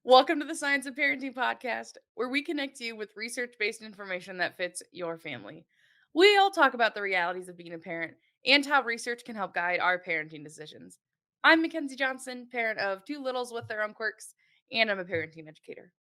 Welcome to the Science of Parenting podcast, where we connect you with research based information that fits your family. We all talk about the realities of being a parent and how research can help guide our parenting decisions. I'm Mackenzie Johnson, parent of two littles with their own quirks, and I'm a parenting educator.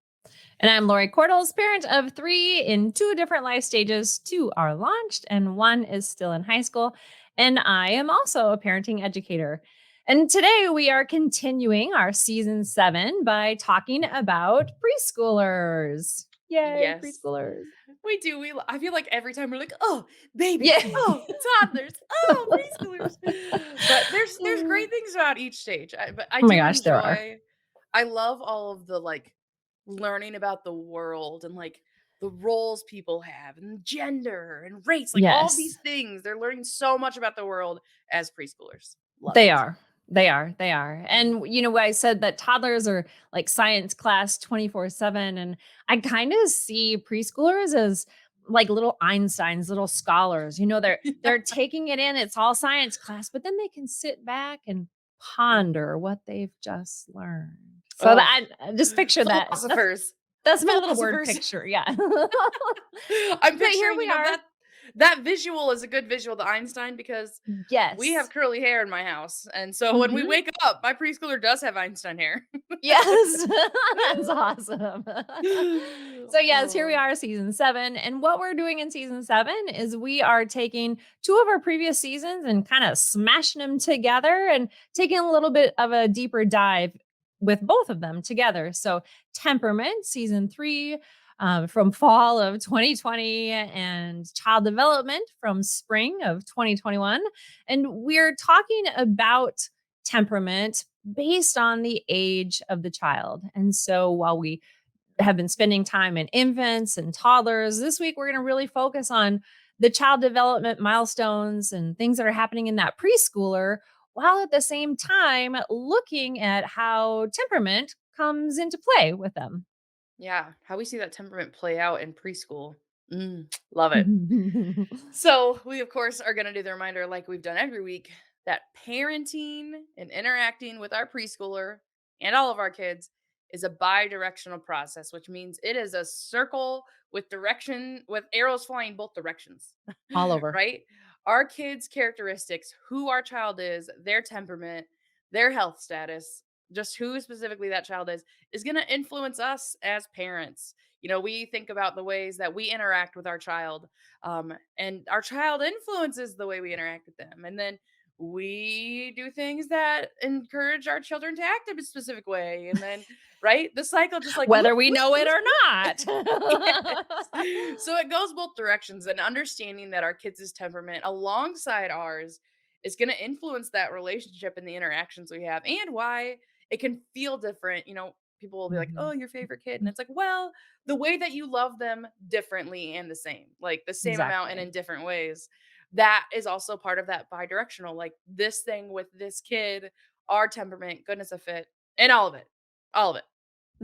And I'm Lori Cordles, parent of three in two different life stages. Two are launched, and one is still in high school. And I am also a parenting educator. And today we are continuing our season 7 by talking about preschoolers. Yay, Yes, preschoolers. we do. I feel like every time we're like, oh, babies, Yeah. oh, toddlers, oh, preschoolers. But there's great things about each stage. But I Oh my do gosh, there are. enjoy. I love all of the learning about the world and the roles people have and gender and race, like all Yes. these things. They're learning so much about the world as preschoolers. Love They it. are. They are. And I said that toddlers are like science class 24/7 and I kind of see preschoolers as like little Einsteins, little scholars. They're taking it in, it's all science class, but then they can sit back and ponder what they've just learned. So Oh, that I just picture that. philosophers. That's my little word Philosophers. picture. Yeah. I'm But here picturing, we are. that visual is a good visual to Einstein because we have Yes. curly hair in my house. And so when we Mhm. wake up, my preschooler does have Einstein hair. Yes, that's awesome. So yes, here we Oh, are, season 7, and what we're doing in season 7 is we are taking 2 of our previous seasons and kind of smashing them together and taking a little bit of a deeper dive with both of them together. So Temperament, season 3, from fall of 2020, and Child Development from spring of 2021, and we're talking about temperament based on the age of the child. And so while we have been spending time in infants and toddlers, this week we're going to really focus on the child development milestones and things that are happening in that preschooler, while at the same time looking at how temperament comes into play with them. yeah. How we see that temperament play out in preschool. Love it. So, we, of course, are going to do the reminder, like we've done every week, that parenting and interacting with our preschooler and all of our kids is a bi directional process, which means it is a circle with direction, with arrows flying both directions, All over. right? Our kids' characteristics, who our child is, their temperament, their health status, just who specifically that child is going to influence us as parents. We think about the ways that we interact with our child, and our child influences the way we interact with them. And then we do things that encourage our children to act a specific way. And then, right, the cycle just like loop, Whether we loop, know it loop, or loop. not. Yes. So it goes both directions, and understanding that our kids' temperament alongside ours is going to influence that relationship and the interactions we have, and why it can feel different. People will be like, oh, Mhm. your favorite kid. And it's like, well, the way that you love them differently and the same, like the same amount and Exactly. in different ways. That is also part of that bi-directional, like this thing with this kid, our temperament, goodness of fit, and all of it. All of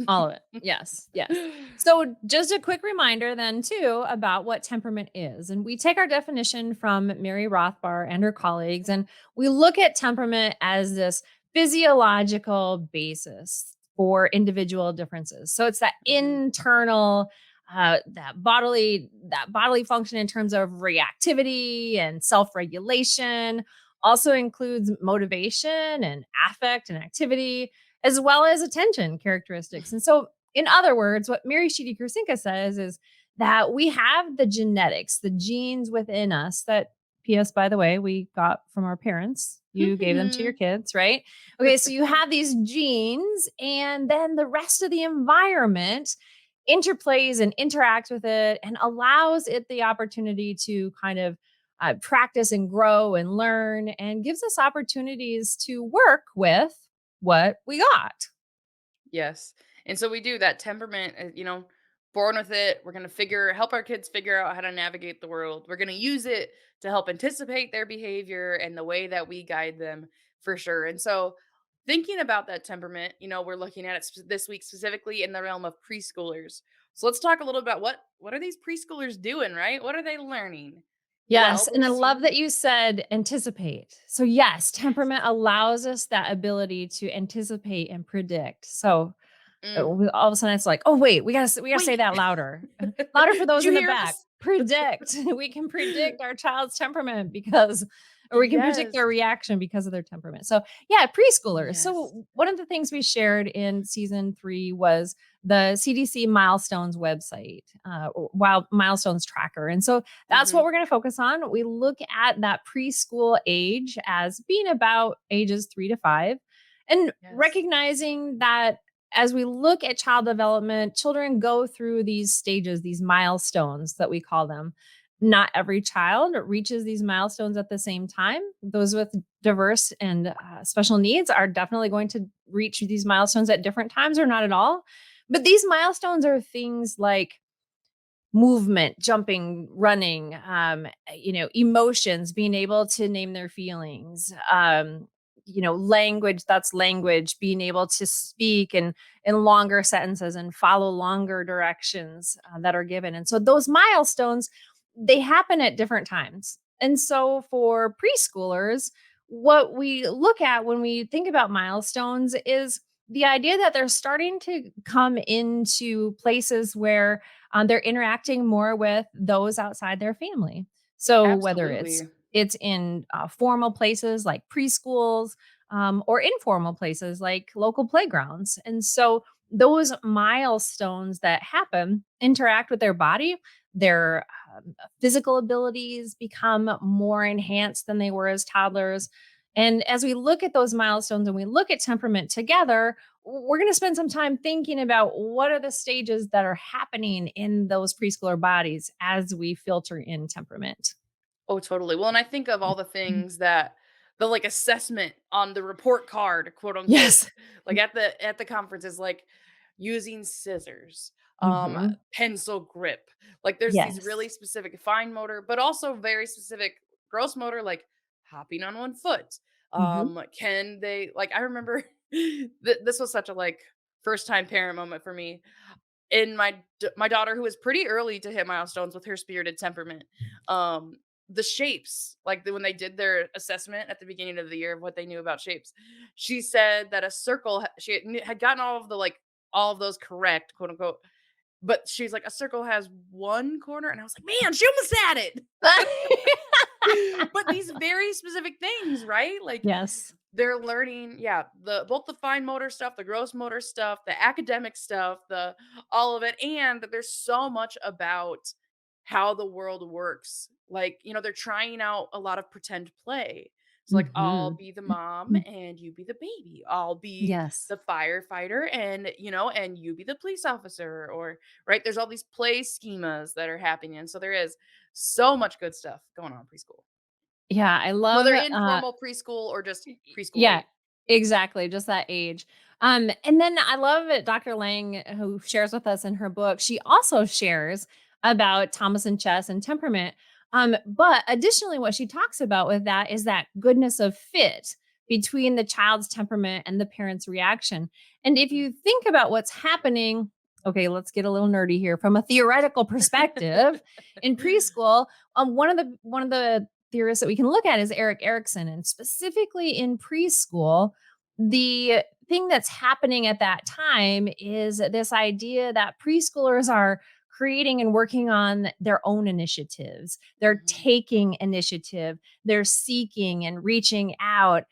All of it. it. Yes, yes. So, just a quick reminder then, too, about what temperament is. And we take our definition from Mary Rothbard and her colleagues, and we look at temperament as this physiological basis for individual differences. So, it's that Mhm. internal, that bodily function in terms of reactivity and self-regulation. Also includes motivation and affect and activity, as well as attention characteristics. And so, in other words, what Mary Sheedy Kursinka says is that we have the genetics, the genes within us that, P.S., by the way, we got from our parents. You gave them to your kids, right? Okay, so you have these genes, and then the rest of the environment interplays and interacts with it and allows it the opportunity to kind of practice and grow and learn, and gives us opportunities to work with what we got. Yes. And so we do that temperament, born with it. We're going to help our kids figure out how to navigate the world. We're going to use it to help anticipate their behavior and the way that we guide them for sure. And so thinking about that temperament, we're looking at it this week specifically in the realm of preschoolers. So let's talk a little about what are these preschoolers doing, right? What are they learning? Well, Yes, they're and I love seeing. that you said anticipate. So yes, temperament allows us that ability to anticipate and predict. So Mm. All of a sudden it's like, "Oh, wait, we gotta say Wait. that louder." Louder for Did those you in the hear back. this? Predict. We can predict our child's temperament because or we can predict Yes. their reaction because of their temperament. So, yeah, preschoolers. Yes. So, one of the things we shared in season 3 was the CDC milestones website, wild milestones tracker. And so that's what Mhm. we're going to focus on. We look at that preschool age as being about ages 3 to 5 and Yes. recognizing that as we look at child development, children go through these stages, these milestones that we call them. Not every child reaches these milestones at the same time. Those with diverse and special needs are definitely going to reach these milestones at different times or not at all. But these milestones are things like movement, jumping, running, emotions, being able to name their feelings, language, that's language, being able to speak and in longer sentences and follow longer directions that are given. And so those milestones, they happen at different times. And so for preschoolers, what we look at when we think about milestones is the idea that they're starting to come into places where they're interacting more with those outside their family. So whether it's Absolutely. it's in formal places like preschools or informal places like local playgrounds, and so those milestones that happen interact with their body. Their physical abilities become more enhanced than they were as toddlers. And as we look at those milestones and we look at temperament together, we're going to spend some time thinking about what are the stages that are happening in those preschooler bodies as we filter in temperament. Oh, totally. Well, and I think of all the Mhm. things that the, like, assessment on the report card, quote, unquote, Yes. like, at the conference is, like, using scissors, Hmm. pencil grip. Like, there's these really Yes. specific fine motor, but also very specific gross motor, like hopping on one foot. Hmm. Can they like, I remember this was such a, like, first time parent moment for me. In my daughter, who was pretty early to hit milestones with her spirited temperament, um, the shapes, like, when they did their assessment at the beginning of the year of what they knew about shapes, she said that a circle she had gotten all of the, like, all of those correct, quote, unquote, but she's like, "A circle has 1 corner," and I was like, "Man, she almost had it." But these very specific things, right? Like, Yes. they're learning, yeah, the both the fine motor stuff, the gross motor stuff, the academic stuff, the all of it, and that there's so much about how the world works. Like, they're trying out a lot of pretend play. So, like, I'll Hmm. be the mom and you be the baby. I'll be Yes. the firefighter and you be the police officer, or right? There's all these play schemas that are happening. And so there is so much good stuff going on in preschool. Yeah, I love Whether informal preschool or just preschool yeah, age. exactly, just that age. And then I love it, Dr. Lang, who shares with us in her book, she also shares about Thomas and Chess and temperament. But additionally, what she talks about with that is that goodness of fit between the child's temperament and the parent's reaction. And if Mm. you think about what's happening, okay, let's get a little nerdy here from a theoretical perspective in preschool. One of the theorists that we can look at is Eric Erickson. And specifically in preschool, the thing that's happening at that time is this idea that preschoolers are creating and working on their own initiatives. They're Mhm, taking initiative, they're seeking and reaching out.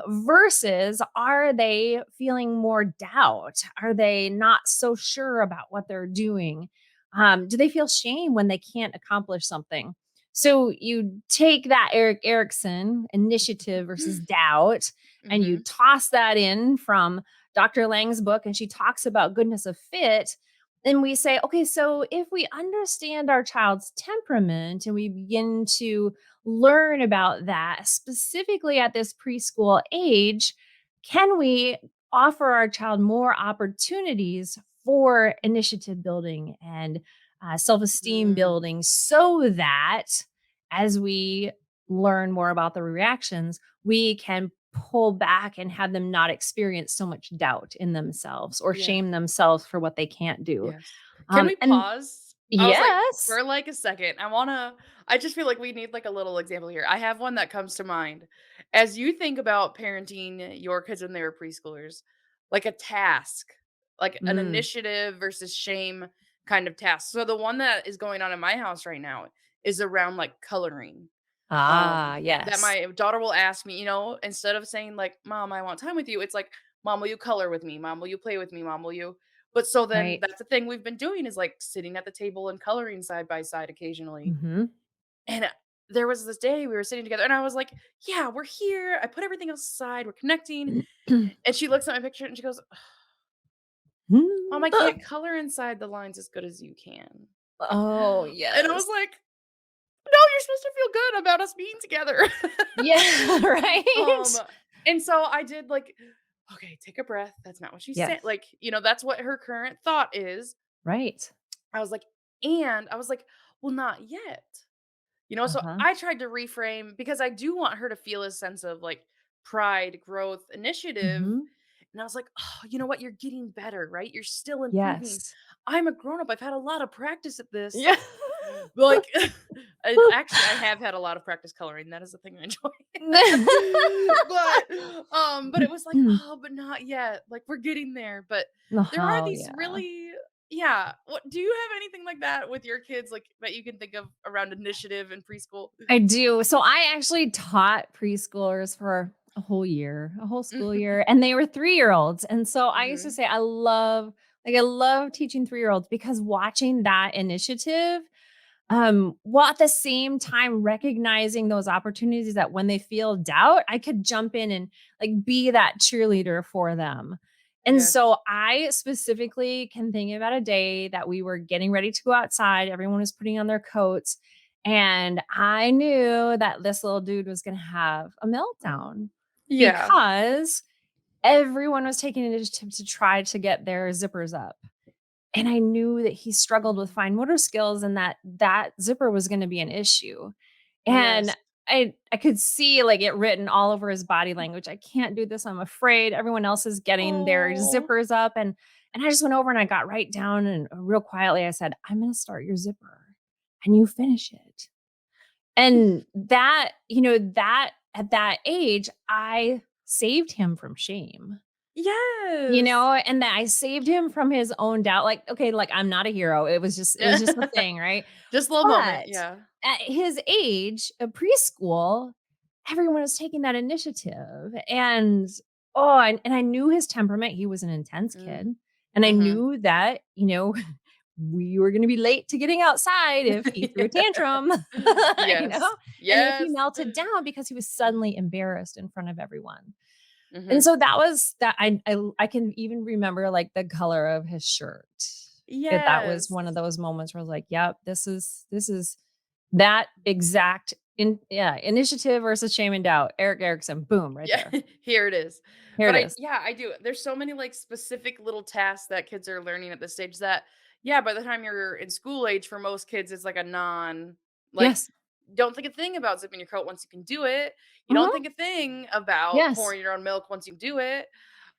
Versus, are they feeling more doubt? Are they not so sure about what they're doing? Do they feel shame when they can't accomplish something? So you take that Eric Erickson initiative versus doubt, and you mhm, toss that in from Dr. Lang's book, and she talks about goodness of fit. And we say, okay, so if we understand our child's temperament and we begin to learn about that specifically at this preschool age, can we offer our child more opportunities for initiative building and self esteem mm, building so that as we learn more about the reactions, we can pull back and have them not experience so much doubt in themselves or yeah, shame themselves for what they can't do. yes. Can we And pause? I was like, yes. for, like, a second, I just feel like we need, like, a little example here. I have one that comes to mind. As you think about parenting your kids when they were preschoolers, like a task. like an Mm. initiative versus shame kind of task. So the one that is going on in my house right now is around like coloring. Ah, That yes. my daughter will ask me, instead of saying like, "Mom, I want time with you," it's like, "Mom, will you color with me? Mom, will you play with me? Mom, will you?" But so then Right. that's the thing we've been doing is like sitting at the table and coloring side by side occasionally. Mhm. And there was this day we were sitting together and I was like, "Yeah, we're here. I put everything else aside. We're connecting." And she looks at my picture and she goes, "Mom, I can't color inside the lines as good as you can." Oh, And I was yes. like, "No, you're supposed to feel good about us being together." Yeah, Um, right? and so I did like, "Okay, take a breath. That's not what she said." Yes. Like, that's what her current thought is. Right. I was like, "Well, not yet." So Uh-huh. I tried to reframe because I do want her to feel a sense of like pride, growth, initiative. Mhm. And I was like, "Oh, you know what? You're getting better, right? You're still improving. Yes. I'm a grown up. I've had a lot of practice at this." Yeah. Like, I have had a lot of practice coloring. That is the thing I enjoy. But it was like, "Oh, but not yet. Like, we're getting there." But there are Oh, these yeah. really yeah. What do you have anything like that with your kids, like, that you can think of around initiative in preschool? I do. So I actually taught preschoolers for a whole school year, and they were 3-year-olds. And so I used to Mhm. say I love teaching 3-year-olds because watching that initiative, while at the same time recognizing those opportunities that when they feel doubt, I could jump in and like be that cheerleader for them. And Yes. so I specifically can think about a day that we were getting ready to go outside. Everyone was putting on their coats. And I knew that this little dude was going to have a Oh. meltdown Yeah. because everyone was taking initiative to try to get their zippers up. And I knew that he struggled with Mhm. fine motor skills and that zipper was gonna be an issue. And Yes. I could see, like, it written all over his body language, "I can't do this, I'm afraid. Everyone else is getting their Oh. zippers up." And I just went over and I got right down and real quietly I said, "I'm gonna start your zipper and you finish it." And that at that age, I saved him from shame. Yes. And that I saved him from his own doubt, like, okay, like, I'm not a hero, it was just a thing, right? Just a little moment, But yeah. at his age, preschool, everyone was taking that initiative, and, and I knew his temperament, he was an intense Mm. kid, and I Mhm. knew that, we were gonna be late to getting outside if he threw a tantrum, you know, Yes. and if he Yes. melted down because he was suddenly embarrassed in front of everyone. And Mhm. so that was that I can even remember, like, the color of his shirt. That was Yes. one of those moments where I was like, "Yep, this is that exact initiative versus shame and doubt. Eric Erickson, boom, right Yeah, there. here it is. Here But it is." I do. There's so many, like, specific little tasks that kids are learning at this stage that, yeah, by the time you're in school age, for most kids, it's like a like, Yes. don't think a thing about zipping your coat once you can do it. You don't Mhm. think a thing about Yes. pouring your own milk once you do it.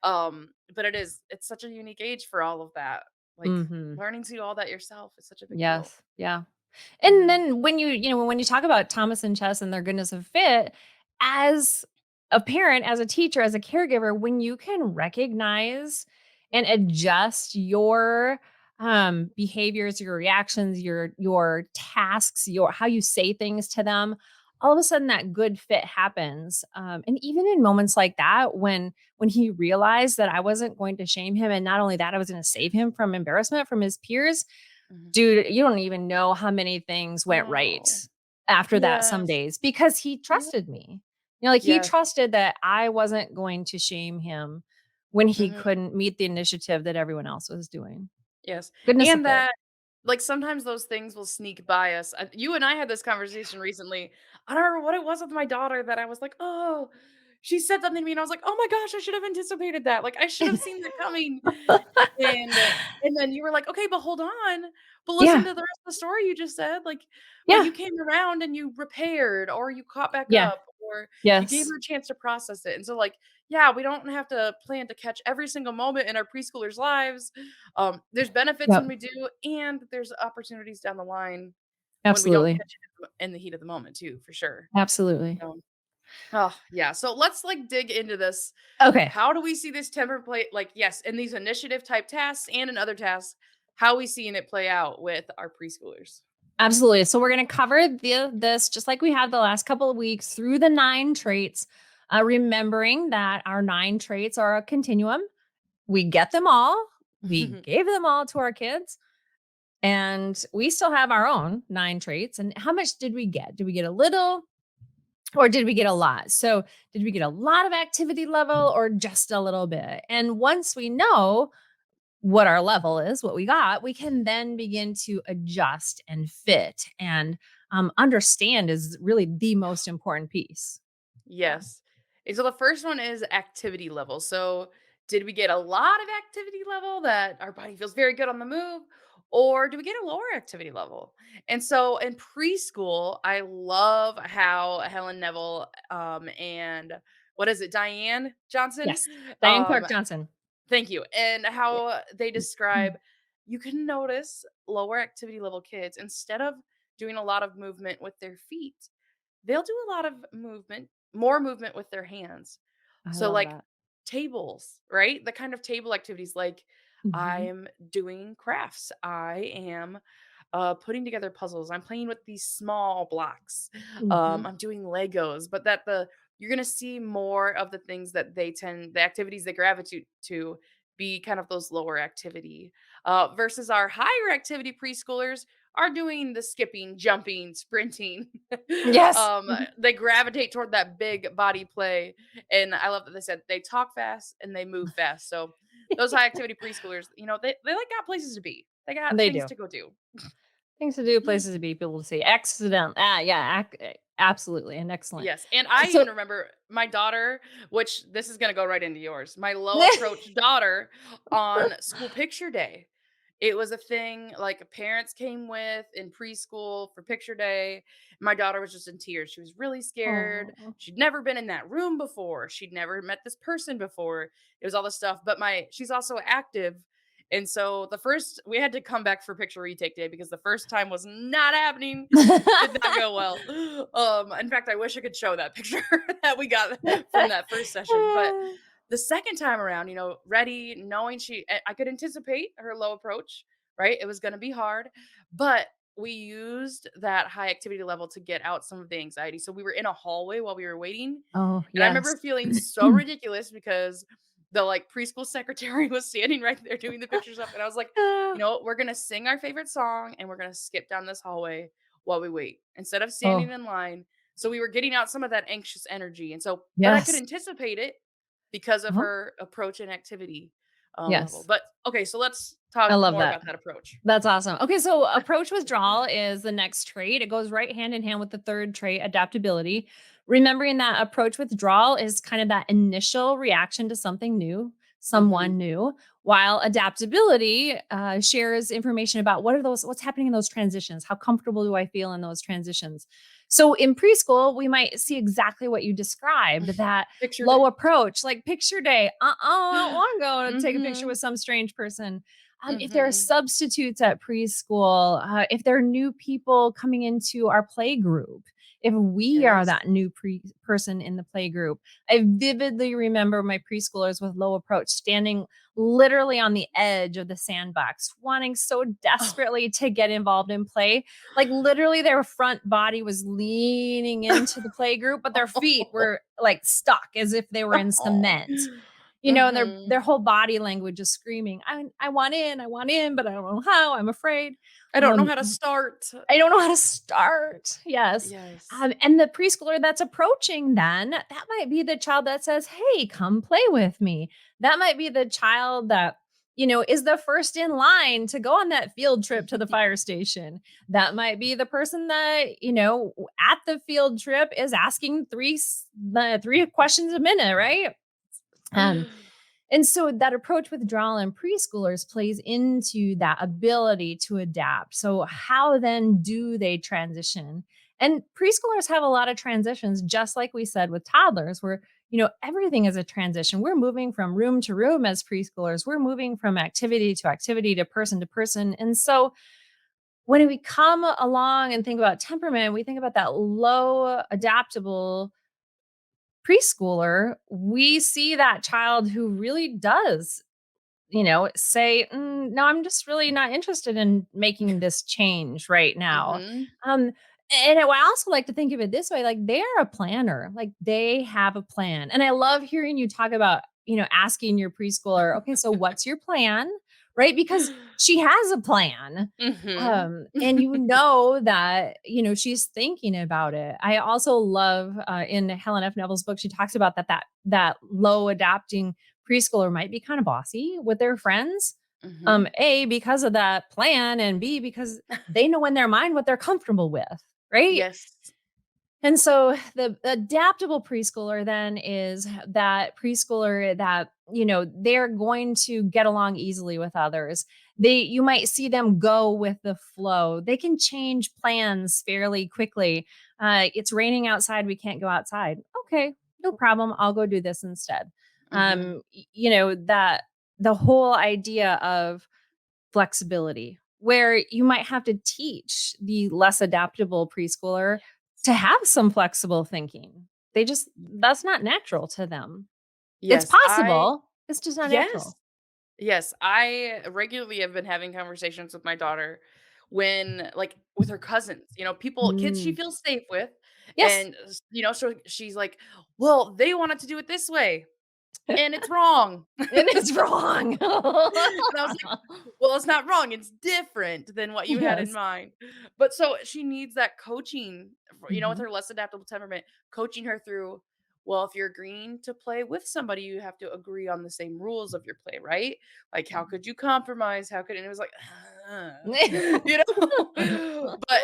But it's such a unique age for all of that. Like, Mhm. learning to do all that yourself is such a big deal. Yes. Yeah. And Mhm. then when you talk about Thomas and Chess and their goodness of fit, as a parent, as a teacher, as a caregiver, when you can recognize and adjust your behaviors, your reactions, your tasks, your how you say things to them, all of a sudden that good fit happens. And even in moments like that, when he realized that I wasn't going to shame him, and not only that, I was going to save him from embarrassment from his peers. Mhm. Dude, you don't even know how many things went right Oh, after that some yes. days because he Yeah. trusted me. Like, he Yes. trusted that I wasn't going to shame him when he Mhm. couldn't meet the initiative that everyone else was doing. Yes. Goodness of And fit. that like, sometimes those things will sneak by us. You and I had this conversation recently. I don't remember what it was with my daughter that I was like, "Oh," she said something to me, and I was like, "Oh my gosh, I should have anticipated that. Like, I should have seen that coming." And then you were like, "Okay, but hold on. But listen Yeah. to the rest of the story you just said, like, but Yeah. you came around and you repaired or you caught back Yeah. up or you gave Yes. her a chance to process it." And so, like, yeah, we don't have to plan to catch every single moment in our preschoolers' lives. There's benefits when Yep. we do, and there's opportunities down the line when we don't Absolutely. catch it in the heat of the moment too, for sure. Absolutely. So Oh, yeah. So let's like dig into this. Okay. How do we see this temper play? Like, yes, in these initiative type tasks and in other tasks, how we seeing it play out with our preschoolers? Absolutely. So we're going to cover this just like we have the last couple of weeks through the 9 traits, remembering that our 9 traits are a continuum. We get them all. We gave them all to our kids, and we still have our own 9 traits. And how much did we get? Did we get a little or did we get a lot? So, did we get a lot of activity level or just a little bit? And once we know what our level is, what we got, we can then begin to adjust and fit and understand is really the most important piece. Yeah. Yes. And so the first one is activity level. So, did we get a lot of activity level that our body feels very good on the move? Or do we get a lower activity level? And so in preschool, I love how Helen Neville and what is it, Diane Johnson? Yes. Diane Um, Clark Johnson. Thank you. And Yeah. how they Mm. describe you can notice lower activity level kids instead of doing a lot of movement with their feet, they'll do a lot of movement, more movement with their hands. I So, love like that. tables, right? The kind of table activities like Mhm. I'm doing crafts, I am putting together puzzles. I'm playing with these small blocks. Mhm. I'm doing Legos, but that the you're gonna see more of the things that the activities they gravitate to be kind of those lower activity, versus our higher activity preschoolers are doing the skipping, jumping, sprinting. Yes. Mhm. They gravitate toward that big body play, and I love that they said they talk fast and they move fast. So those high activity preschoolers, they like got places to be. They got They things do. to go do. Things to do, places to be, people to see. Accident. Yeah, absolutely, and excellent. Yes, and I So even remember my daughter, which this is gonna go right into yours, my low approach daughter on school picture day. It was a thing like parents came with in preschool for picture day. My daughter was just in tears. She was really scared. Oh. She'd never been in that room before. She'd never met this person before. It was all this stuff. But she's also active. And so the first we had to come back for picture retake day because the first time was not happening. Did not go well. In fact, I wish I could show that picture that we got from that first session. But the second time around, ready, knowing I could anticipate her low approach, right? It was going to be hard, but we used that high activity level to get out some of the anxiety. So we were in a hallway while we were waiting, Oh, and I yes. remember feeling so ridiculous because the like preschool secretary was standing right there doing the pictures up, and I was like, we're gonna sing our favorite song and we're gonna skip down this hallway while we wait instead of standing Oh, in line. So we were getting out some of that anxious energy, and so, but I could yes. anticipate it because of Uh-huh. her approach and activity level. Yes. But okay, so let's I talk love more that. about that approach. That's awesome. Okay, so approach withdrawal is the next trait. It goes right hand in hand with the third trait, adaptability. Remembering that approach withdrawal is kind of that initial reaction to something new, someone Hmm. new, while adaptability shares information about what's happening in those transitions. How comfortable do I feel in those transitions? So in preschool, we might see exactly what you described, that Picture low day. approach, like picture day. I don't want to go and take a picture with Hmm. some strange person. If there are Hmm. substitutes at preschool, if there are new people coming into our play group, if we are Yes. that new person in the play group. I vividly remember my preschoolers with low approach standing literally on the edge of the sandbox, wanting so Oh. desperately to get involved in play. Like literally their front body was leaning into the play group, but their feet were like stuck as if they were in Oh. cement. And their Hmm. whole body language is screaming, I want in, but I don't know how. I'm afraid. I don't know Um, how to start. I don't know how to start. Yes. Yes. And the preschooler that's approaching, then that might be the child that says, "Hey, come play with me." That might be the child that is the first in line to go on that field trip to the fire station. That might be the person that at the field trip is asking the 3 questions a minute, right? Um, and so that approach withdrawal in preschoolers plays into that ability to adapt. So, how then do they transition? And preschoolers have a lot of transitions, just like we said with toddlers, where everything is a transition. We're moving from room to room as preschoolers. We're moving from activity to person to person. And so when we come along and think about temperament, we think about that low adaptable preschooler, we see that child who really does, say, no, I'm just really not interested in making this change right now. Mhm. Um, and I also like to think of it this way, like they're a planner, like they have a plan. And I love hearing you talk about, asking your preschooler, okay, so what's your plan? Right? Because she has a plan. Mhm. And that, she's thinking about it. I also love in Helen F. Neville's book, she talks about that low adapting preschooler might be kind of bossy with their friends. Mhm. A, because of that plan, and B, because they know in their mind what they're comfortable with, right? Yes. And so the adaptable preschooler then is that preschooler that, they're going to get along easily with others. You might see them go with the flow. They can change plans fairly quickly. It's raining outside. We can't go outside. Okay, no problem. I'll go do this instead. Mhm. That the whole idea of flexibility, where you might have to teach the less adaptable preschooler to have some flexible thinking. That's not natural to them. It's Yes, I possible, it's just not yes. natural. Yes, I regularly have been having conversations with my daughter when like, with her cousins, kids she Mm. feels safe with, Yes, and, so she's like, "Well, they wanted to do it this way, and it's wrong." and it's wrong. And I was like, "Well, it's not wrong, it's different than what you had in Yes. mind." But so she needs that coaching, with Mhm. her less adaptable temperament, coaching her through, well, if you're agreeing to play with somebody, you have to agree on the same rules of your play, right? Like, how could you compromise? How could and it was like, you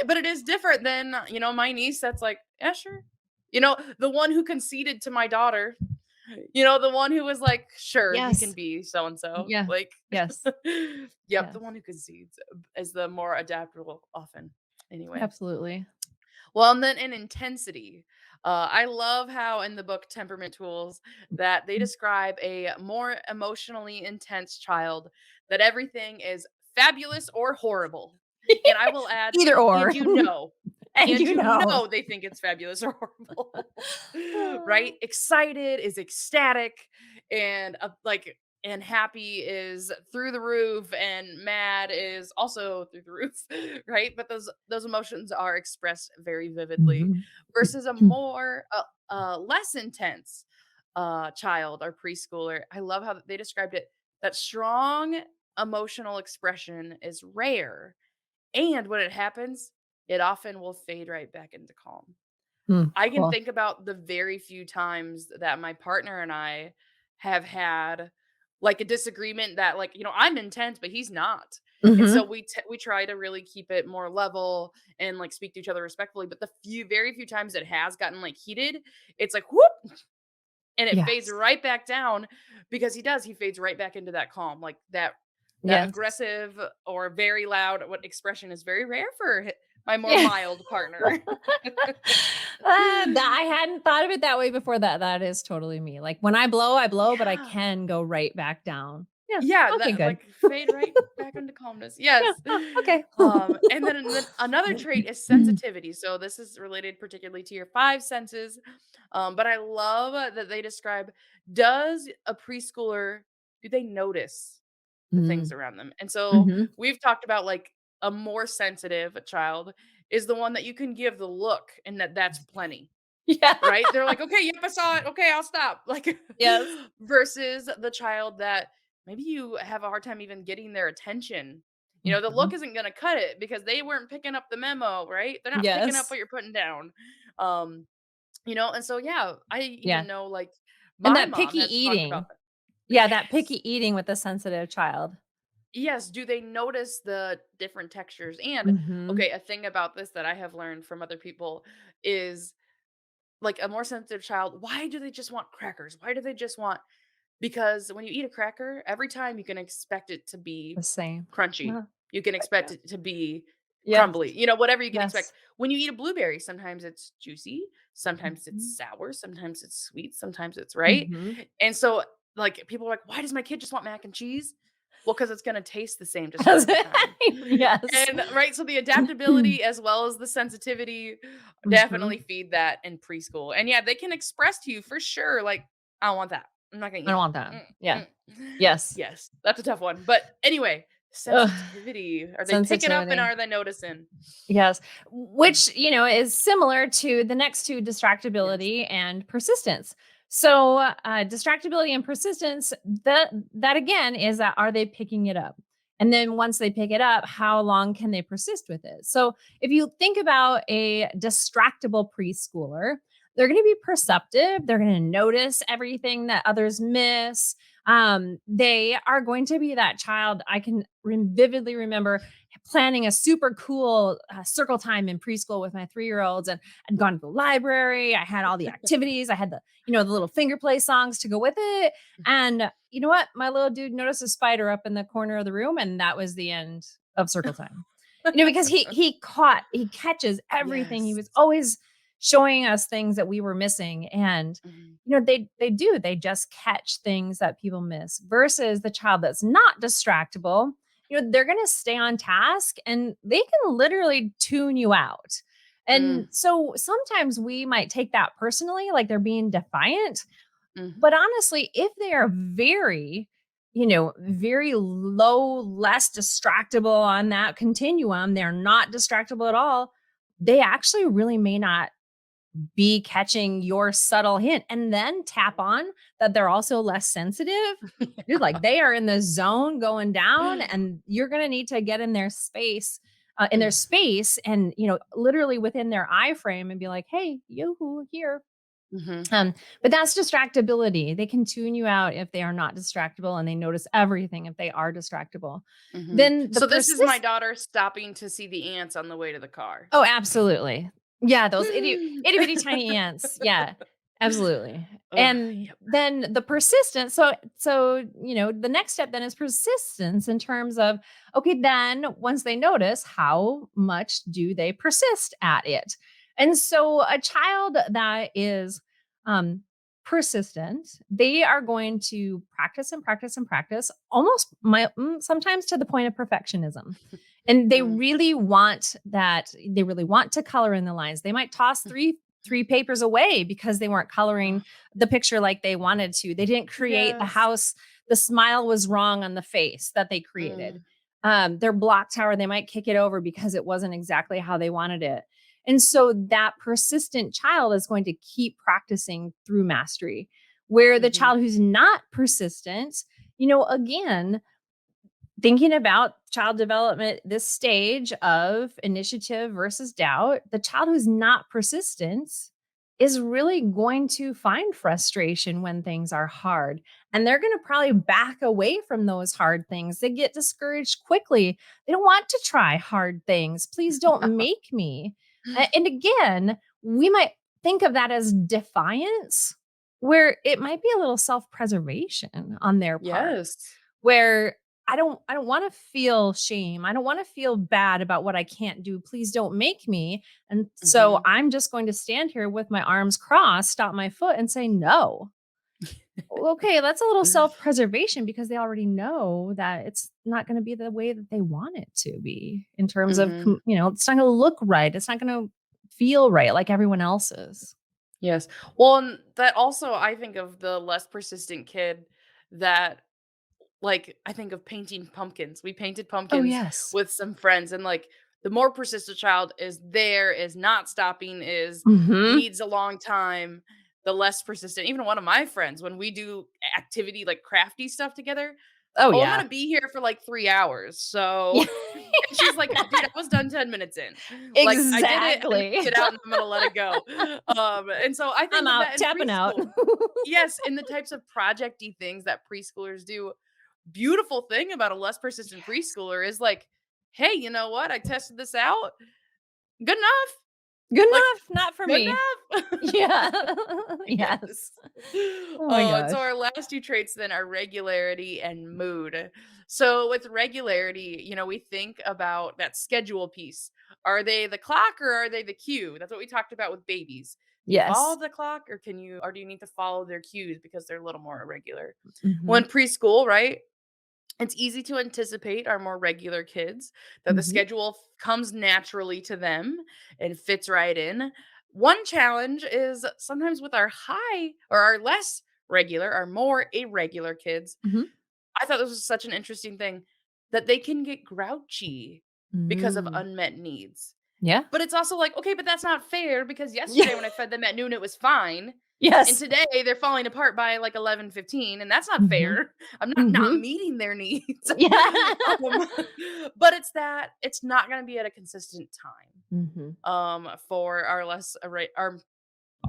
but it is different than, my niece that's like, "Yeah, sure." The one who conceded to my daughter, the one who was like, "Sure, he can Yes. be so and so." Yeah. Like, Yes. yep, the Yes. one who concedes is the more adaptable often. Anyway. Absolutely. Well, and then in intensity, I love how in the book Temperament Tools that they describe a more emotionally intense child, that everything is fabulous or horrible. And I will add, Either and or. you know, And and you you know. know they think it's fabulous or horrible. Right? Excited is ecstatic, and and happy is through the roof, and mad is also through the roof, right? But those emotions are expressed very vividly Mhm. versus a more less intense child or preschooler. I love how they described it, that strong emotional expression is rare, and when it happens, it often will fade right back into calm. I can Cool. think about the very few times that my partner and I have had, like, a disagreement that, like, I'm intense, but he's not. And so Mhm. we try to really keep it more level and, like, speak to each other respectfully, but the very few times it has gotten, like, heated, it's like, "Whoop," and it fades Yes. right back down because he fades right back into that calm, like, that Yes. aggressive or very loud what expression is very rare for my more Yeah. mild partner. That I hadn't thought of it that way before. That is totally me. Like, when I blow, but I Yeah. can go right back down. Yeah. Yeah, Okay, that good. like fade right back into calmness. Yes. Yeah. Oh, okay. And then another trait is sensitivity. So this is related particularly to your five senses. But I love that they describe, does a preschooler, do they notice the things Mm. around them? And so Mhm. we've talked about, like, a more sensitive child is the one that you can give the look and that's plenty. Yeah. Right? They're like, "Okay, yep, I saw it. Okay, I'll stop." Like, Yes. versus the child that maybe you have a hard time even getting their attention. The look Mhm. isn't gonna cut it because they weren't picking up the memo, right? They're not picking up Yes. what you're putting down. Um, and so yeah, I Yeah. even know, like, And my that mom picky has talked about eating. that. Yeah, that Yes. picky eating with the sensitive child. Yes, do they notice the different textures? And Mhm. okay, a thing about this that I have learned from other people is, like, a more sensitive child, why do they just want crackers? Why do they just want Because when you eat a cracker, every time you can expect it to be The same. crunchy. Uh, You can expect yeah. it to be Yes. crumbly, whatever you can expect. Yes. When you eat a blueberry, sometimes it's juicy, sometimes it's Mhm. sour, sometimes it's sweet, sometimes it's right. Mhm. And so, like, people are like, why does my kid just want mac and cheese? Well, because it's gonna taste the same to start the time. Yes. And right, so the adaptability as well as the sensitivity Mhm. definitely feed that in preschool. And yeah, they can express to you for sure, like, "I don't want that. I'm not gonna I eat don't that." want that. Yeah. Yes. Yes, that's a tough one. But anyway, Ugh. sensitivity. Are they picking up and Sensitivity. are they noticing? Yes, Mm, which, is similar to the next 2, yes. distractibility and persistence. So, distractibility and persistence, that again is that, are they picking it up? And then once they pick it up, how long can they persist with it? So, if you think about a distractible preschooler, they're going to be perceptive. They're going to notice everything that others miss. They are going to be that child. I can vividly remember planning a super cool circle time in preschool with my 3-year-olds, and I'd gone to the library. I had all the activities. I had the little finger play songs to go with it. And you know what? My little dude noticed a spider up in the corner of the room, and that was the end of circle time. Because he catches everything. He Yes. was always showing us things that we were missing. And Mhm. they just catch things that people miss, versus the child that's not distractible. They're going to stay on task, and they can literally tune you out. And Mm, so sometimes we might take that personally, like they're being defiant. mhm. But honestly, if they are very low, less distractible on that continuum, they're not distractible at all. They actually really may not be catching your subtle hint, and then tap on that they're also less sensitive. Dude, like they are in the zone going down, and you're going to need to get in their Mm, space, and literally within their eye frame, and be like, hey, yoo-hoo, here. mhm, But that's distractibility. They can tune you out if they are not distractible, and they notice everything if they are distractible. mhm. Then the So this is my persist daughter stopping to see the ants on the way to the car. Oh, absolutely. Yeah, those itty bitty tiny ants. Yeah, absolutely. Ugh, And yep. then the persistence. So, the next step then is persistence, in terms of, okay, then once they notice, how much do they persist at it? And so a child that is um persistent, they are going to practice and practice and practice, almost sometimes to the point of perfectionism. And Mm, they really want to color in the lines. They might toss mm, three papers away because they weren't ugh, coloring the picture like they wanted to. They didn't create the yes. house. The smile was wrong on the face that they created. Mm, Their block tower, they might kick it over because it wasn't exactly how they wanted it. And so that persistent child is going to keep practicing through mastery. Where the mhm, child who's not persistent, again, thinking about child development, this stage of initiative versus doubt, the child who's not persistent is really going to find frustration when things are hard. And they're going to probably back away from those hard things. They get discouraged quickly. They don't want to try hard things. Please don't make me. And again, we might think of that as defiance, where it might be a little self preservation on their part, yes. where I don't wanna feel shame. I don't wanna feel bad about what I can't do. Please don't make me. And so Mhm. I'm just going to stand here with my arms crossed, stop my foot, and say no. Okay, that's a little self-preservation, because they already know that it's not gonna be the way that they want it to be, in terms of Mhm. it's not gonna look right. It's not gonna feel right like everyone else's. Yes. Well, and that also I think of the less persistent kid that like, I think of painting pumpkins. We painted Oh, pumpkins yes. with some friends, and, like, the more persistent child is there, is not stopping, is Mhm. needs a long time, the less persistent even one of my friends, when we do activity, like, crafty stuff together, Oh, "Oh, I'm yeah. gonna be here for, like, 3 hours, so." Yeah. And she's like, "Dude, I was done 10 minutes in. Like, I did it, I'm gonna Exactly. get out, and I'm gonna let it go." And so I I'm think of that out, in tapping out. preschool. Yes, in the types of projecty things that preschoolers do. Beautiful thing about a less persistent Yes. preschooler is like, "Hey, you know what? I tested this out. Good enough. Good Like, enough, not for good me. enough." Yeah. Yes. Yes. Oh my So gosh. our last 2 traits then are regularity and mood. So with regularity, we think about that schedule piece. Are they the clock or are they the cue? That's what we talked about with babies. Do you follow Yes. the clock or do you need to follow their cues because they're a little more irregular? Well, Mhm. in preschool, right? It's easy to anticipate our more regular kids, that the Mhm. schedule comes naturally to them and fits right in. One challenge is sometimes with our high or our less regular, our more irregular kids. Mhm. I thought this was such an interesting thing that they can get grouchy because of Mm. unmet needs. Yeah. But it's also like, okay, but that's not fair because Yeah. yesterday when I fed them at noon, it was fine. And Yes. today they're falling apart by like 11:15, and that's not Mhm. fair. I'm not Mhm. meeting their needs. Yeah. um, but it's that it's not going to be at a consistent time. Mhm. For our less our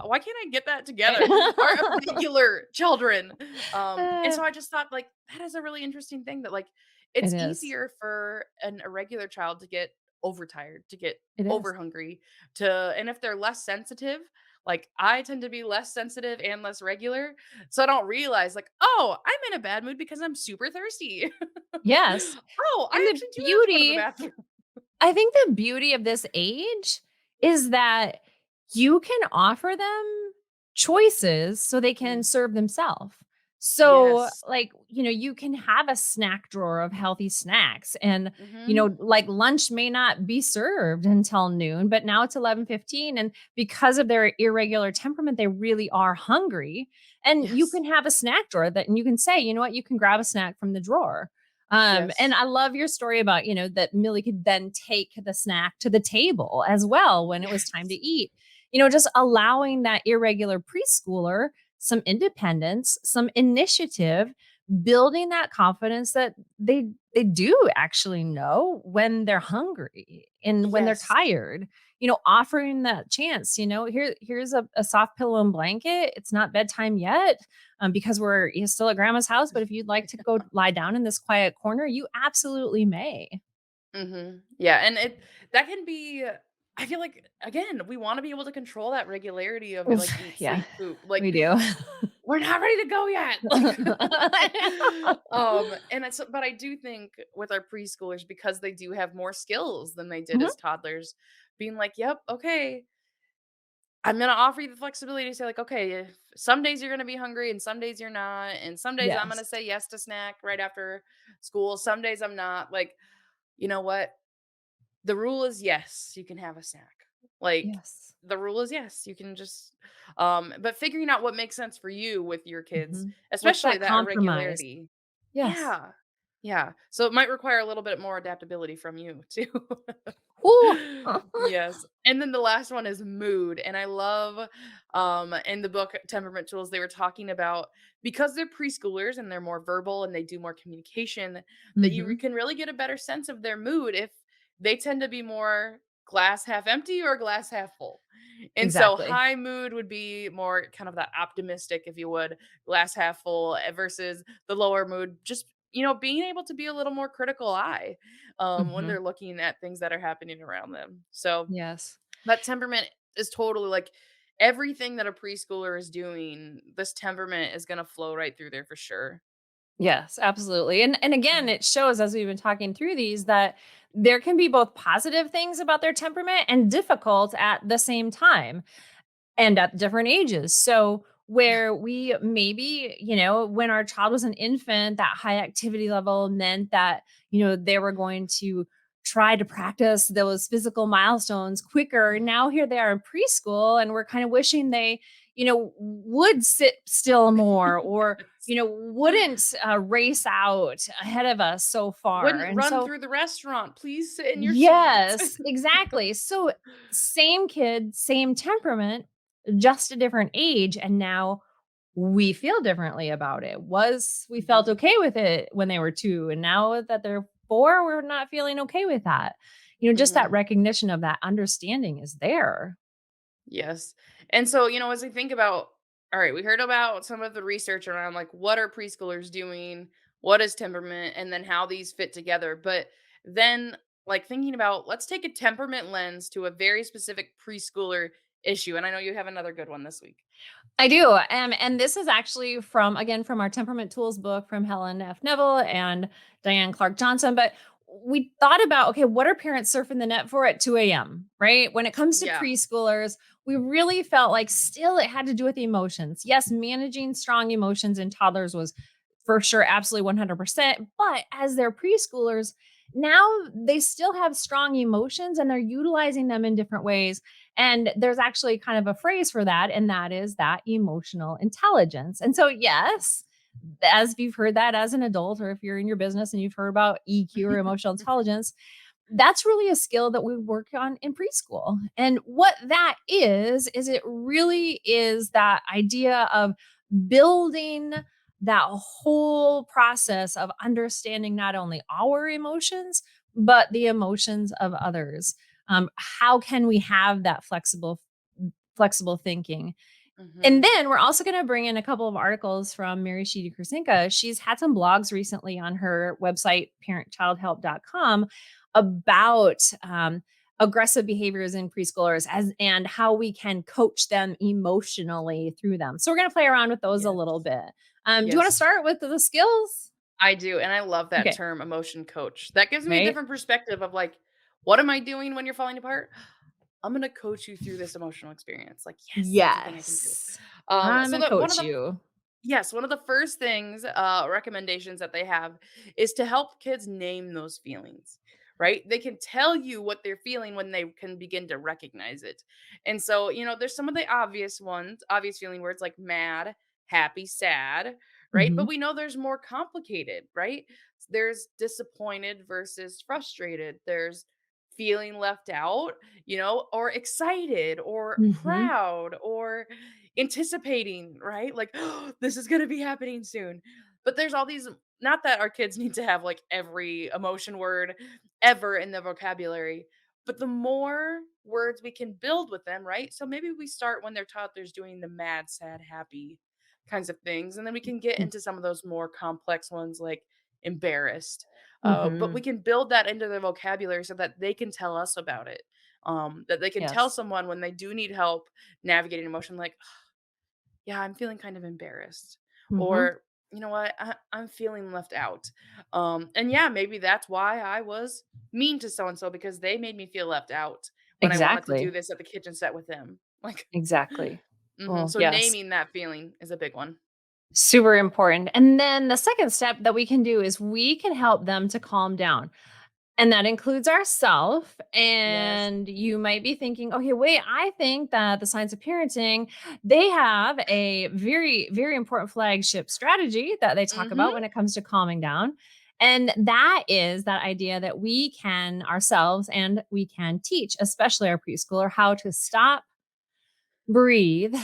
why can't I get that together? Our I irregular children. And Uh, so I just thought like that is a really interesting thing that like it it's is. easier for an irregular child to get overtired, to get It is. over hungry, to and if they're less sensitive, like I tend to be less sensitive and less regular. So I don't realize like, oh, I'm in a bad mood because I'm super thirsty. Yes. Oh, And I the actually do have to go to the beauty bathroom. I think the beauty of this age is that you can offer them choices so they can Mm, serve themselves. So, yes. like, you can have a snack drawer of healthy snacks and, Mhm. like lunch may not be served until noon, but now it's 11:15 and because of their irregular temperament they really are hungry and you Yes. can have a snack drawer that and you can say, "You know what? You can grab a snack from the drawer." And Yes. I love your story about, that Millie could then take the snack to the table as well when it was time to Yes. eat. Just allowing that irregular preschooler some independence, some initiative, building that confidence that they do actually know when they're hungry and when they're Yes. tired. Offering that chance, here's a soft pillow and blanket. It's not bedtime yet because we're still at grandma's house. But if you'd like to go lie down in this quiet corner, you absolutely may. Mhm. Yeah, and that can be I feel like again, we wanna be able to control that regularity of Oof, like eat, yeah, sleep, poop. Like we do. we're not ready to go yet. Like and it's but I do think with our preschoolers because they do have more skills than they did Mhm. as toddlers, being like, "Yep, okay, I'm gonna offer you the flexibility to say like, okay, if some days you're gonna be hungry and some days you're not, and some days I'm gonna Yes. say yes to snack right after school, some days I'm not. Like, you know what? The rule is yes, you can have a snack. Like Yes. the rule is yes, you can just but figuring out what makes sense for you with your kids, Mhm. What's especially that that compromise? irregularity. Yes. Yeah. Yeah. So it might require a little bit more adaptability from you too. Ooh. Yes. And then the last one is mood. And I love in the book Temperament Tools, they were talking about because they're preschoolers and they're more verbal and they do more communication, that you Mhm. can really get a better sense of their mood if they tend to be more glass half empty or glass half full. And so Exactly. high mood would be more kind of that optimistic, if you would, glass half full versus the lower mood, just being able to be a little more critical eye when Mhm. they're looking at things that are happening around them. So Yes. that temperament is totally like everything that a preschooler is doing, this temperament is going to flow right through there for sure. Yes, absolutely. And again, it shows as we've been talking through these that there can be both positive things about their temperament and difficult at the same time. And at different ages. So, where we maybe, when our child was an infant, that high activity level meant that, they were going to try to practice those physical milestones quicker. Now, here they are in preschool, and we're kind of wishing they, would sit still more or, Yes. wouldn't race out ahead of us so far. Wouldn't And run so, through the restaurant. Please sit in your seats. yes, exactly. So, same kid, same temperament, just a different age. And now we feel differently about it. We felt Mhm. okay with it when they were 2. And now that they're 4, we're not feeling okay with that. Just that Mhm. recognition of that understanding is there. Yes. And so, as we think about, all right, we heard about some of the research around like what are preschoolers doing, what is temperament, and then how these fit together. But then, like thinking about, let's take a temperament lens to a very specific preschooler issue. And I know you have another good one this week. I do. And this is actually from our Temperament Tools book from Helen F. Neville and Diane Clark Johnson. But we thought about, okay, what are parents surfing the net for at 2 a.m., right? When it comes to Yeah. preschoolers, we really felt like still it had to do with the emotions. Yes, managing strong emotions in toddlers was For sure, absolutely 100%. But as they're preschoolers, now they still have strong emotions and they're utilizing them in different ways. And there's actually kind of a phrase for that, and that is that emotional intelligence. And so, yes, as you've heard that as an adult, or if you're in your business and you've heard about EQ or emotional intelligence, that's really a skill that we work on in preschool. And what that is it really is that idea of building that whole process of understanding not only our emotions, but the emotions of others. How can we have that flexible thinking? And Mhm. then we're also going to bring in a couple of articles from Mary Sheedy Krasinka. She's had some blogs recently on her website, parentchildhelp.com, about aggressive behaviors in preschoolers and how we can coach them emotionally through them. So we're going to play around with those a Yes. little bit. Do you want to Yes. start with the skills? I do, and I love that Okay, term emotion coach. That gives me a right? different perspective of like, what am I doing when you're falling apart? I'm gonna coach you through this emotional experience. Like, yes, that's a thing I can do. Yes. I'm So going to that one of coach the you. yes, one of the first things, recommendations that they have is to help kids name those feelings, right? They can tell you what they're feeling when they can begin to recognize it. And so, there's some of the obvious ones, obvious feeling words like mad, happy, sad, right? Hmm. But we know there's more complicated, right? There's disappointed versus frustrated. There's feeling left out, or excited or Hmm. proud or anticipating, right? Like, "Oh, this is gonna be happening soon." But there's all these, not that our kids need to have like every emotion word ever in the vocabulary, but the more words we can build with them, right? So maybe we start when they're toddlers doing the mad, sad, happy kinds of things, and then we can get into some of those more complex ones like embarrassed. But we Hmm. can build that into their vocabulary so that they can tell us about it. That they can tell Yes. someone when they do need help navigating emotion, like, yeah, I'm feeling kind of embarrassed. Hmm. Or, you know what, I'm feeling left out. And yeah, maybe that's why I was mean to so and so because they made me feel left out when I wanted to do Exactly. this at the kitchen set with them. Like, Exactly. Oh, so yes. naming that feeling is a big one. Super important. And then the second step that we can do is we can help them to calm down. And that includes ourself. Yes. And you might be thinking, okay, wait, I think that the science of parenting, they have a very, very important flagship strategy that they talk about Mm-hmm. when it comes to calming down. And that is that idea that we can ourselves and we can teach, especially our preschooler, how to stop, breathe,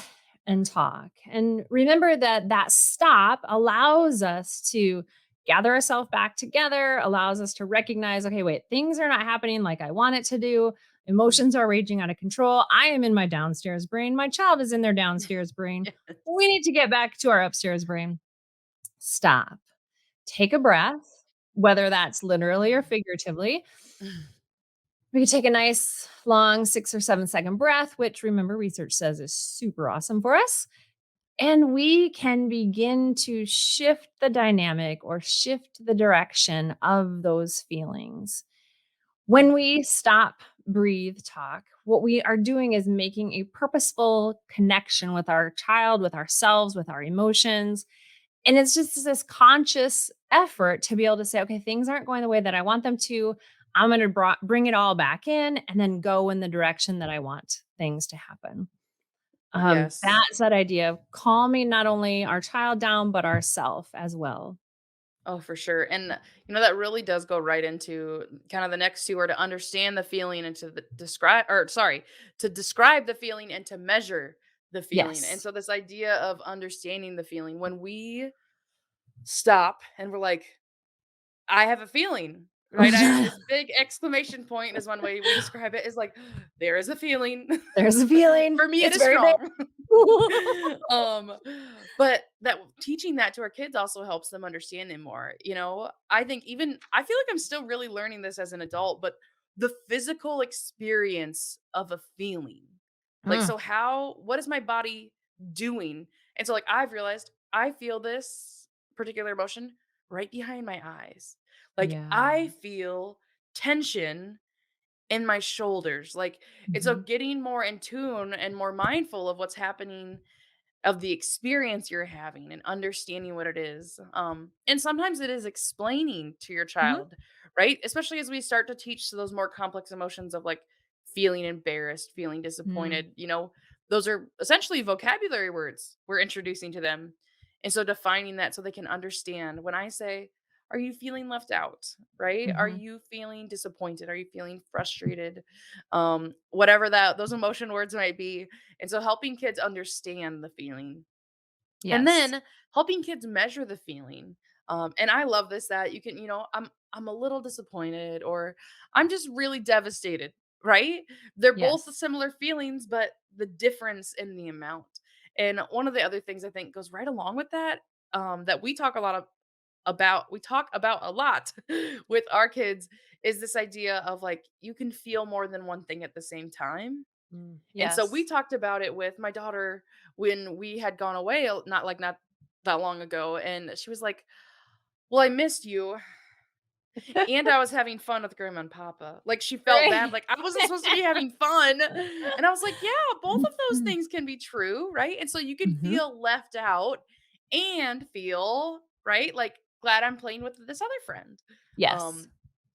and talk. And remember that that stop allows us to gather ourselves back together, allows us to recognize, okay, wait, things are not happening like I want it to do. Emotions are raging out of control. I am in my downstairs brain. My child is in their downstairs brain. We need to get back to our upstairs brain. Stop. Take a breath, whether that's literally or figuratively. We could take a nice long 6 or 7 second breath, which remember research says is super awesome for us. And we can begin to shift the dynamic or shift the direction of those feelings. When we stop, breathe, talk, what we are doing is making a purposeful connection with our child, with ourselves, with our emotions. And it's just this conscious effort to be able to say, okay, things aren't going the way that I want them to. I'm going to bring it all back in and then go in the direction that I want things to happen. Yes. That's that idea of calming not only our child down, but ourself as well. Oh, for sure. And that really does go right into kind of the next two are to understand the feeling and to describe, or sorry, to describe the feeling and to measure the feeling. And Yes. so this idea of understanding the feeling, when we stop and we're like, I have a feeling, right? This big exclamation point is one way we describe it, is like, there is a feeling. There's a feeling. For me, it It's is very big. strong. um, but that teaching that to our kids also helps them understand it more. I think even I feel like I'm still really learning this as an adult, but the physical experience of a feeling. Like, Mm, so what is my body doing? And so like I've realized I feel this particular emotion right behind my eyes. Like yeah. I feel tension in my shoulders. Like, and so Mhm. getting more in tune and more mindful of what's happening of the experience you're having and understanding what it is. And sometimes it is explaining to your Mhm. child, right? Especially as we start to teach those more complex emotions of like feeling embarrassed, feeling Mm. disappointed. Those are essentially vocabulary words we're introducing to them. And so defining that so they can understand when I say, are you feeling left out? Right? Are Mhm. you feeling disappointed? Are you feeling frustrated? Whatever that those emotion words might be, and so helping kids understand the feeling and Yes. then helping kids measure the feeling. And I love this that you can, I'm a little disappointed or I'm just really devastated, right? They're both Yes. similar feelings, but the difference in the amount. And one of the other things I think goes right along with that, that we talk a lot about, we talk about a lot with our kids is this idea of like you can feel more than one thing at the same time, Mm. and so we Yes. talked about it with my daughter when we had gone away, not that long ago, and she was like, "Well, I missed you, and I was having fun with grandma and papa." Like she felt bad, Right. like I wasn't supposed to be having fun. And I was like, "Yeah, both of those Mhm. things can be true, right?" And so you can Mhm. feel left out and feel, right? Like glad I'm playing with this other friend. Yes. Um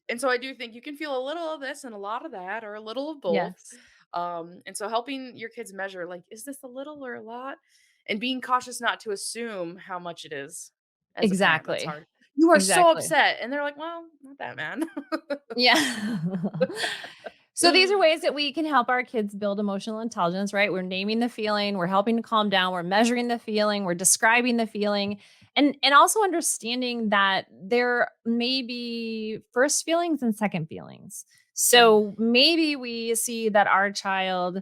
and so I do think you can feel a little of this and a lot of that or a little of both. Yes. And so helping your kids measure like is this a little or a lot, and being cautious not to assume how much it is. As a parent, that's Exactly. hard. You are so Exactly. upset, and they're like, "Well, not that, man." Yeah. So these are ways that we can help our kids build emotional intelligence, right? We're naming the feeling, we're helping to calm down, we're measuring the feeling, we're describing the feeling, and also understanding that there may be first feelings and second feelings. Mm, So maybe we see that our child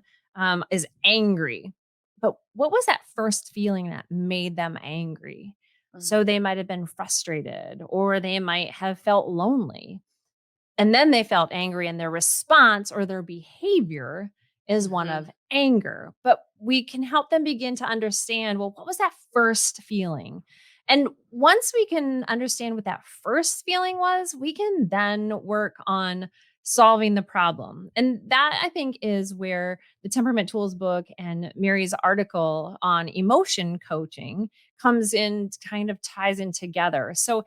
is angry, but what was that first feeling that made them angry? So mhm, they might have been frustrated, or they might have felt lonely, and then they felt angry, and their response or their behavior is one mhm, of anger. But we can help them begin to understand, well, what was that first feeling? And once we can understand what that first feeling was, we can then work on solving the problem. And that, I think, is where the Temperament Tools book and Mary's article on emotion coaching comes in, kind of ties in together. So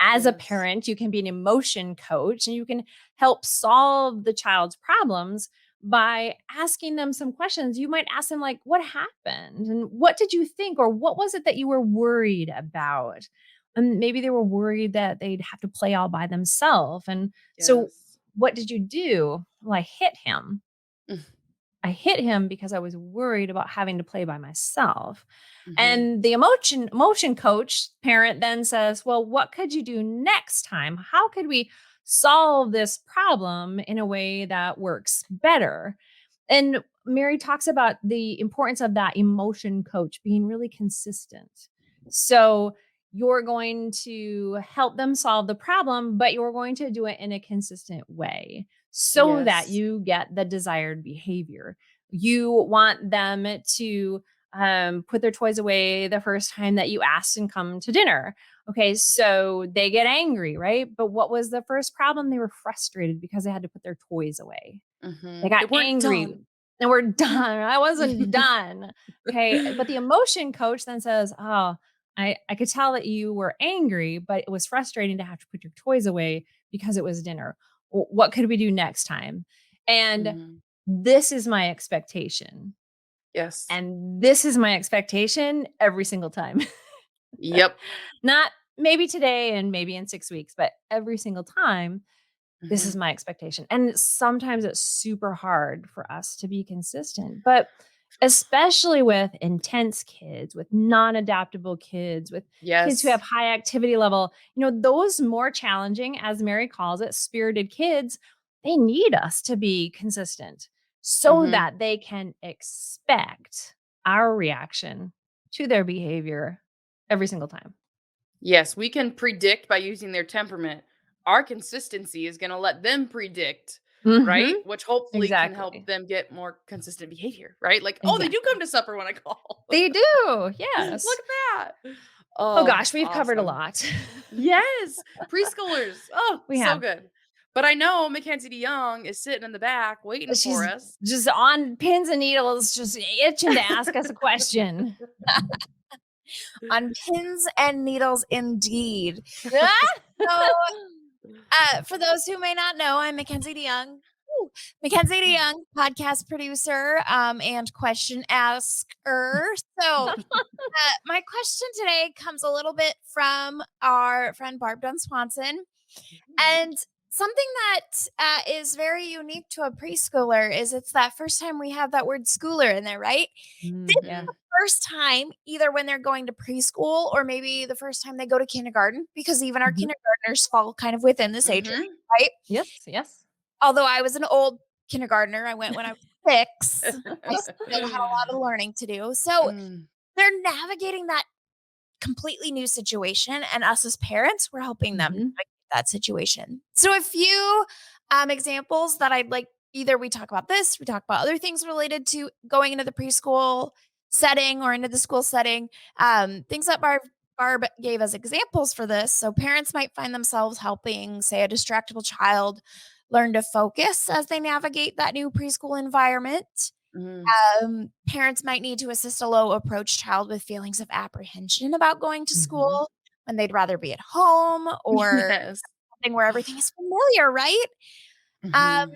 as a yes, parent, you can be an emotion coach and you can help solve the child's problems by asking them some questions. You might ask them, like, what happened? And what did you think? Or what was it that you were worried about? And maybe they were worried that they'd have to play all by themselves. And so, yes. what did you do? Well, I hit him. Mm, I hit him because I was worried about having to play by myself. mhm, And the emotion coach parent then says, "Well, what could you do next time? How could we solve this problem in a way that works better?" And Mary talks about the importance of that emotion coach being really consistent. So you're going to help them solve the problem, but you're going to do it in a consistent way so that yes, you get the desired behavior. You want them to put their toys away the first time that you asked and come to dinner. Okay, so they get angry, right? But what was the first problem? They were frustrated because they had to put their toys away. They mhm. got They weren't angry done. and we're done. I wasn't done. Okay. But the emotion coach then says, "Oh, I could tell that you were angry, but it was frustrating to have to put your toys away because it was dinner. What could we do next time?" And Mhm. this is my expectation. Yes. And this is my expectation every single time. Yep. Not maybe today and maybe in 6 weeks, but every single time this is Mhm. my expectation. And sometimes it's super hard for us to be consistent, but especially with intense kids, with non-adaptable kids, with kids who have Yes. high activity level, those more challenging, as Mary calls it, spirited kids, they need us to be consistent so Mhm. that they can expect our reaction to their behavior every single time. Yes, we can predict by using their temperament. Our consistency is gonna let them predict, right? Mhm. Which hopefully can help Exactly. them get more consistent behavior, right? Like, "Oh, they do come Exactly. to supper when I call. They do. Look Yes. at that." Oh Oh, gosh, we've covered a awesome. lot. Yes, preschoolers. Oh, We so have. good. But I know Mackenzie DeYoung is sitting in the back waiting for She's us. just on pins and needles, just itching to ask us a question. On pins and needles indeed. So, for those who may not know, I'm Mackenzie DeYoung. Woo. Mackenzie DeYoung, podcast producer, and question asker. So, my question today comes a little bit from our friend Barb Dunn Swanson. And something that is very unique to a preschooler is it's that first time we have that word schooler in there, right? This is Yeah. Mhm. the first time, either when they're going to preschool or maybe the first time they go to kindergarten, because even our Mhm. kindergartners fall kind of within this age range, Mhm. right? Yes, yes. Although I was an old kindergartner, I went when I was 6. I still had a lot of learning to do. So Mm. they're navigating that completely new situation, and us as parents, we're helping them Mhm. navigate that situation. So a few examples that I'd like, either we talk about this, we talk about other things related to going into the preschool setting or into the school setting, things that Barb gave as examples for this. So parents might find themselves helping, say, a distractible child learn to focus as they navigate that new preschool environment. Mhm. Parents might need to assist a low approach child with feelings of apprehension about going to Mhm. school when they'd rather be at home, or Yes. something where everything is familiar, right? Um, Mhm.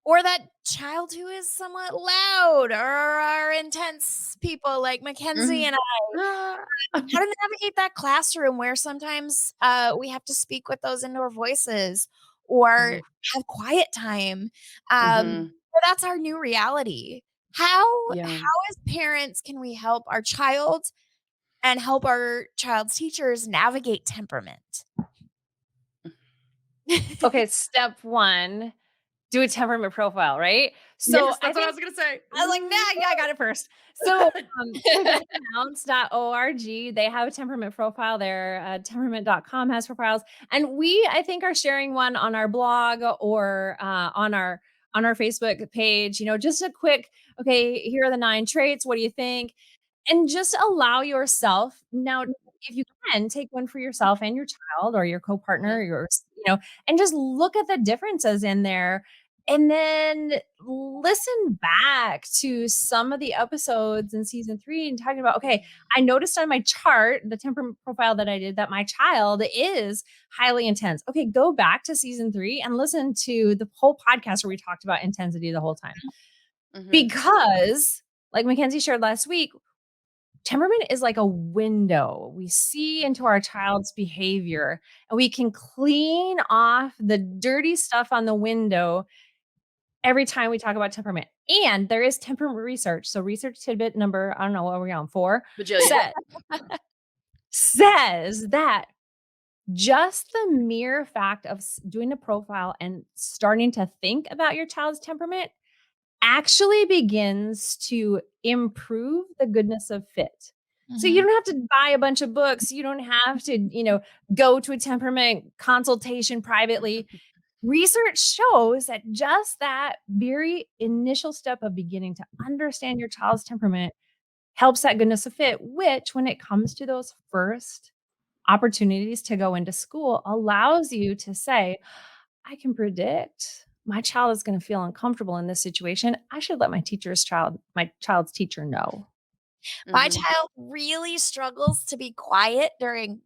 or that child who is somewhat loud or are intense people like Mackenzie Mm. and Ah. how to navigate that classroom where sometimes we have to speak with those indoor voices or Ooh. have quiet time. Mhm. So that's our new reality. How Yeah. as parents can we help our child and help our child's teachers navigate temperament? Okay, step 1, do a temperament profile, right? So, Yes, I that's what I think was gonna say. I was like, "Nah, yeah, I got it first." So, temperament.org, they have a temperament profile there. Temperament.com has profiles, and we, I think, are sharing one on our blog or on our Facebook page. Just a quick, okay, here are the 9 traits. What do you think? And just allow yourself now, if you can, take one for yourself and your child or your co-partner, Mhm. and just look at the differences in there. And then listen back to some of the episodes in season 3 and talking about, okay, I noticed on my chart, the temperament profile that I did, that my child is highly intense. Okay, go back to season 3 and listen to the whole podcast where we talked about intensity the whole time. Mhm. Because, like Mackenzie shared last week, temperament is like a window. We see into our child's behavior and we can clean off the dirty stuff on the window every time we talk about temperament. And there is temperament research. So research tidbit number, I don't know what we're on, 4, Bajillion. said says that just the mere fact of doing a profile and starting to think about your child's temperament actually begins to improve the goodness of fit. So you Mhm. don't have to buy a bunch of books. You don't have to, go to a temperament consultation privately. Research shows that just that very initial step of beginning to understand your child's temperament helps that goodness of fit, which when it comes to those first opportunities to go into school allows you to say, I can predict my child is going to feel uncomfortable in this situation. I should let my child's teacher know. My Mhm. child really struggles to be quiet during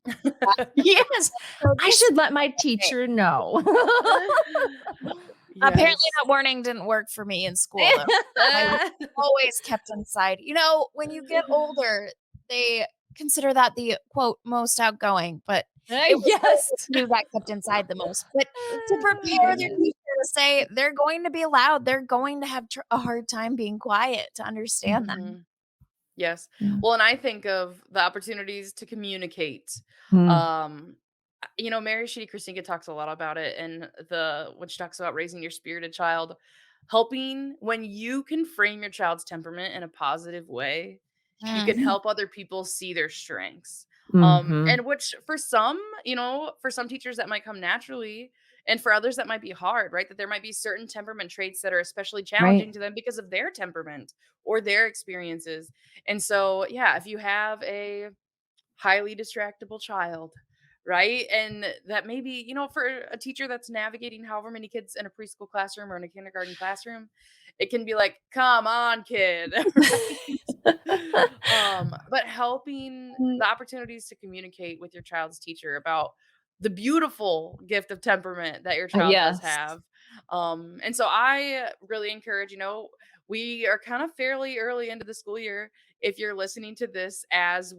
Yes, so I this should let my teacher know. apparently Yes. that warning didn't work for me in school though. I was always kept inside. When you get older, they consider that the quote most outgoing, but it was Yes. always you that kept inside the most. But to Oh, prepare their goodness. teacher to say they're going to be loud, they're going to have a hard time being quiet to understand that. Mhm. Mhm. Yes. Yeah. Well, and I think of the opportunities to communicate. Mm. Mary Shitty Christinka talks a lot about it, and when she talks about raising your spirited child, helping when you can frame your child's temperament in a positive way, you can Mhm. help other people see their strengths. Mhm. And which for some teachers that might come naturally, and for others that might be hard, right? That there might be certain temperament traits that are especially challenging Right. to them because of their temperament or their experiences. And so, yeah, if you have a highly distractible child, right? And that maybe, for a teacher that's navigating however many kids in a preschool classroom or in a kindergarten classroom, it can be like, come on, kid, right? But helping the opportunities to communicate with your child's teacher about the beautiful gift of temperament that your child does Yes. have. And so I really encourage, we are kind of fairly early into the school year. If you're listening to this as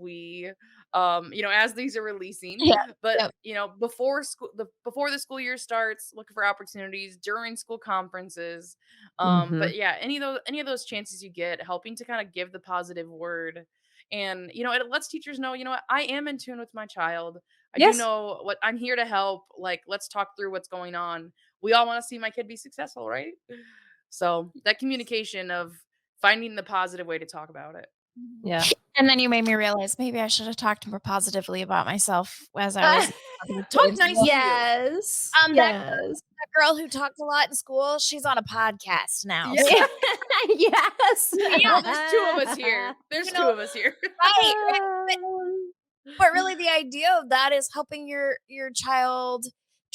as these are releasing, Yeah. but Yep. before the school year starts, look for opportunities during school conferences. Mhm. But yeah, any of those chances you get, helping to kind of give the positive word. And it lets teachers know, what, I am in tune with my child. I do Yes. know what I'm here to help. Like, let's talk through what's going on. We all want to see my kid be successful, right? So that communication of finding the positive way to talk about it. Mhm. Yeah. And then you made me realize maybe I should have talked more positively about myself as I was talking to Talk kids. nice to you. Yes. That Yes. girl who talked a lot in school, she's on a podcast now. Yeah. So, Yes. Well, there's two of us here. There's you two know, of us here. right. But really the idea of that is helping your child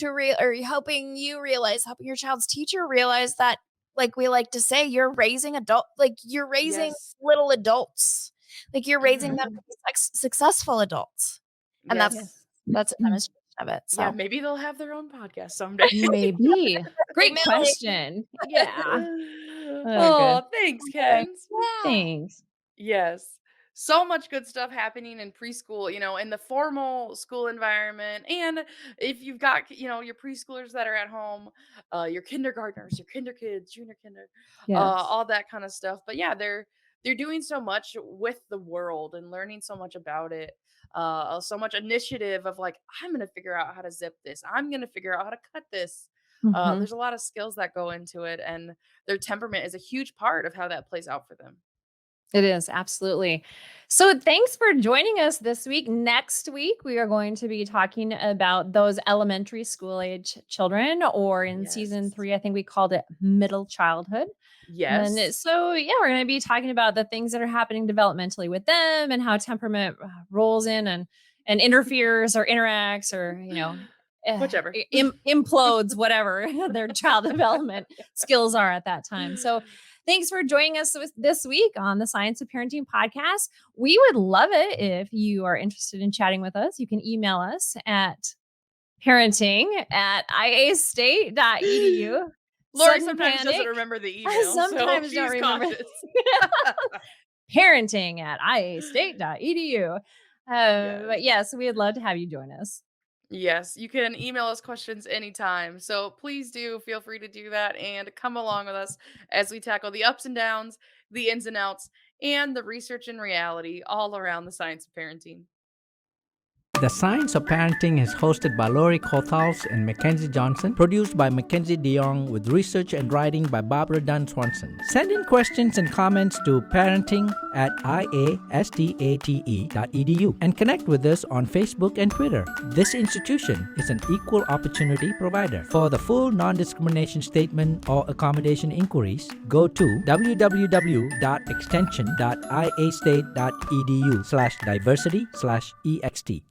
or helping your child's teacher realize that, like we like to say, you're raising Yes. little adults. Like you're raising them Mhm. to be successful adults. And that's Yes. Yes. that's a demonstration of it. Yeah, So maybe they'll have their own podcast someday. Maybe. Big Great Millie. question. Yeah. Oh, Oh, good. thanks, Okay. Kens. Yeah. Thanks. Yes. So much good stuff happening in preschool, in the formal school environment. And if you've got, your preschoolers that are at home, your kindergartners, your kinder kids, junior kinder, Yes. all that kind of stuff. But yeah, they're doing so much with the world and learning so much about it. So much initiative of like, I'm gonna figure out how to zip this. I'm gonna figure out how to cut this. Mhm. There's a lot of skills that go into it, and their temperament is a huge part of how that plays out for them. It is, absolutely. So, thanks for joining us this week. Next week, we are going to be talking about those elementary school age children, or in season Yes. 3, I think we called it middle childhood. Yes. Yeah, we're going to be talking about the things that are happening developmentally with them and how temperament rolls in and interferes or interacts or, Whichever. implodes whatever their child development skills are at that time. So, thanks for joining us this week on the Science of Parenting podcast. We would love it if you are interested in chatting with us. You can email us at parenting@iastate.edu. Lori Sudden sometimes doesn't panic. remember the I email, so sometimes don't she's remember. cautious. parenting@iastate.edu. But Yes. yes, we'd love to have you join us. Yes, you can email us questions anytime. So please do feel free to do that and come along with us as we tackle the ups and downs, the ins and outs, and the research and reality all around the science of parenting. The Science of Parenting is hosted by Lori Kothals and Mackenzie Johnson, produced by Mackenzie DeYoung, with research and writing by Barbara Dunn Swanson. Send in questions and comments to parenting@iastate.edu and connect with us on Facebook and Twitter. This institution is an equal opportunity provider. For the full non-discrimination statement or accommodation inquiries, go to www.extension.iastate.edu/diversity/ext.